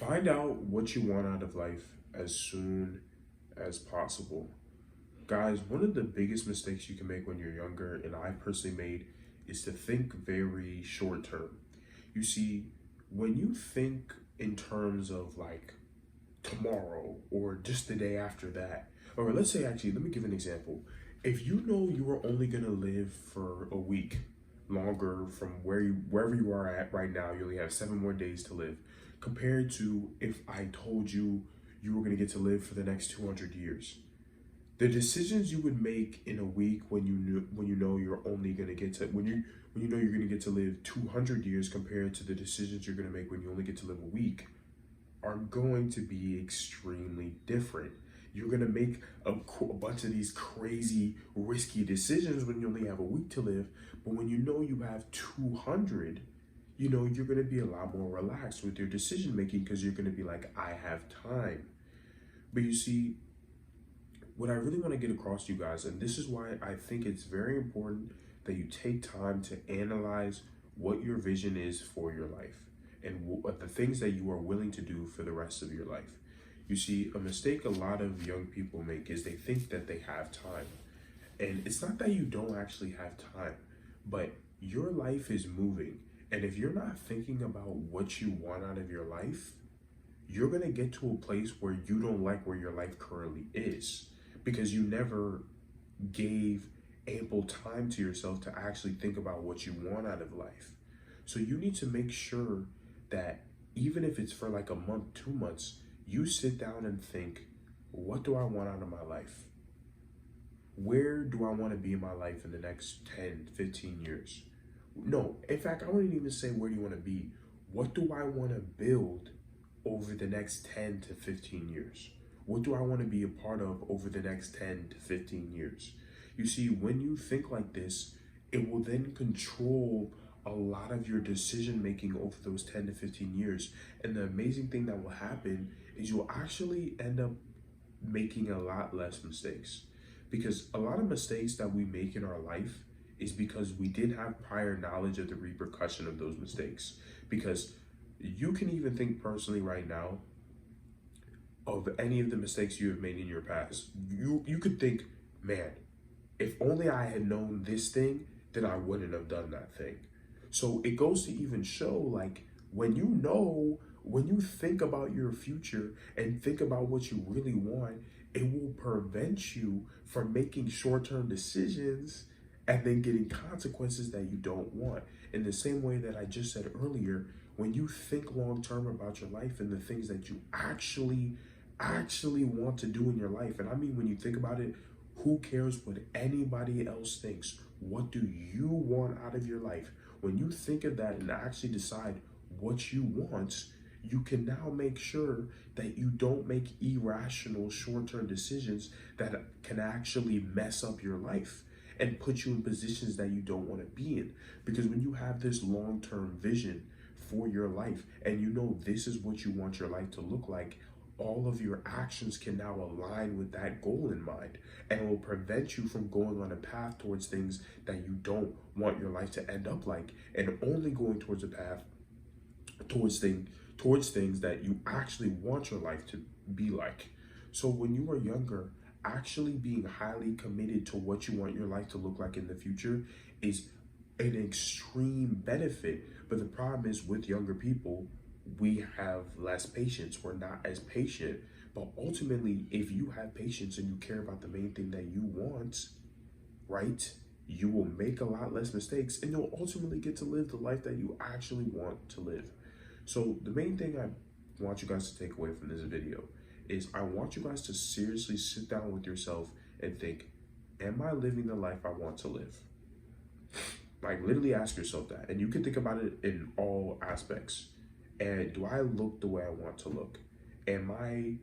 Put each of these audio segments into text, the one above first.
Find out what you want out of life as soon as possible. Guys, one of the biggest mistakes you can make when you're younger, and I personally made, is to think very short term. You see, when you think in terms of like tomorrow or just the day after that, or let's say actually, let me give an example. If you know you are only gonna live for a week longer from wherever you are at right now, you only have 7 more days to live, compared to if I told you you were gonna get to live for the next 200 years. The decisions you would make in a week when you know you're only gonna get to when you know you're gonna get to live 200 years compared to the decisions you're gonna make when you only get to live a week are going to be extremely different. You're gonna make a bunch of these crazy, risky decisions when you only have a week to live, but when you know you have 200, you know you're gonna be a lot more relaxed with your decision making because you're gonna be like, I have time. But you see, what I really want to get across to you guys, and this is why I think it's very important that you take time to analyze what your vision is for your life and what the things that you are willing to do for the rest of your life. You see, a mistake a lot of young people make is they think that they have time. And it's not that you don't actually have time, but your life is moving. And if you're not thinking about what you want out of your life, you're going to get to a place where you don't like where your life currently is because you never gave ample time to yourself to actually think about what you want out of life. So you need to make sure that even if it's for like a month, 2 months, you sit down and think, what do I want out of my life? Where do I want to be in my life in the next 10, 15 years? No, in fact, I wouldn't even say where do you want to be. What do I want to build over the next 10 to 15 years? What do I want to be a part of over the next 10 to 15 years? You see, when you think like this, it will then control a lot of your decision making over those 10 to 15 years. And the amazing thing that will happen is you'll actually end up making a lot less mistakes. Because a lot of mistakes that we make in our life is because we didn't have prior knowledge of the repercussion of those mistakes. Because you can even think personally right now of any of the mistakes you have made in your past. You could think, man, if only I had known this thing, then I wouldn't have done that thing. So it goes to even show, like, when you think about your future and think about what you really want, it will prevent you from making short-term decisions and then getting consequences that you don't want. In the same way that I just said earlier, when you think long-term about your life and the things that you actually want to do in your life, and I mean, when you think about it, who cares what anybody else thinks? What do you want out of your life? When you think of that and actually decide what you want, you can now make sure that you don't make irrational short-term decisions that can actually mess up your life and put you in positions that you don't want to be in. Because when you have this long-term vision for your life and you know this is what you want your life to look like, all of your actions can now align with that goal in mind, and it will prevent you from going on a path towards things that you don't want your life to end up like, and only going towards a path towards things that you actually want your life to be like. So when you are younger, actually being highly committed to what you want your life to look like in the future is an extreme benefit. But the problem is, with younger people, we have less patience. We're not as patient. But ultimately, if you have patience and you care about the main thing that you want, right, you will make a lot less mistakes and you'll ultimately get to live the life that you actually want to live. So the main thing I want you guys to take away from this video is I want you guys to seriously sit down with yourself and think, am I living the life I want to live? Like, literally ask yourself that. And you can think about it in all aspects. And do I look the way I want to look? Am I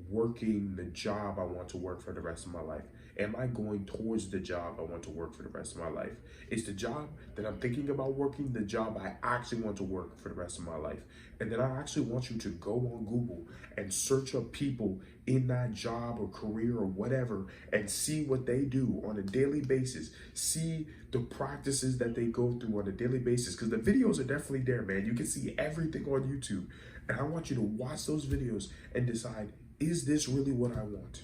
working the job I want to work for the rest of my life? Am I going towards the job I want to work for the rest of my life? Is the job that I'm thinking about working the job I actually want to work for the rest of my life? And then I actually want you to go on Google and search up people in that job or career or whatever and see what they do on a daily basis. See the practices that they go through on a daily basis, because the videos are definitely there, man. You can see everything on YouTube. And I want you to watch those videos and decide, is this really what I want?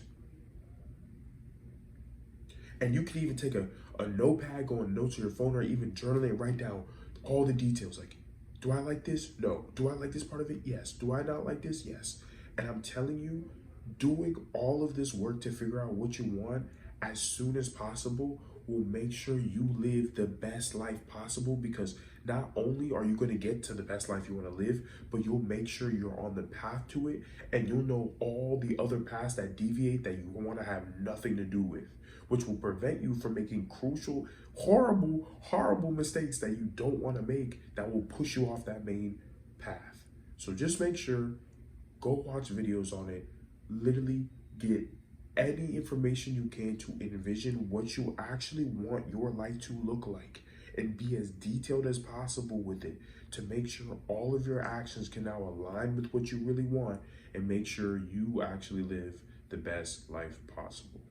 And you can even take a notepad, go on notes on your phone, or even journal and write down all the details. Like, do I like this? No. Do I like this part of it? Yes. Do I not like this? Yes. And I'm telling you, doing all of this work to figure out what you want as soon as possible will make sure you live the best life possible, because not only are you going to get to the best life you want to live, but you'll make sure you're on the path to it, and you'll know all the other paths that deviate that you want to have nothing to do with, which will prevent you from making crucial, horrible mistakes that you don't want to make, that will push you off that main path. So just make sure, go watch videos on it, literally get any information you can to envision what you actually want your life to look like, and be as detailed as possible with it to make sure all of your actions can now align with what you really want, and make sure you actually live the best life possible.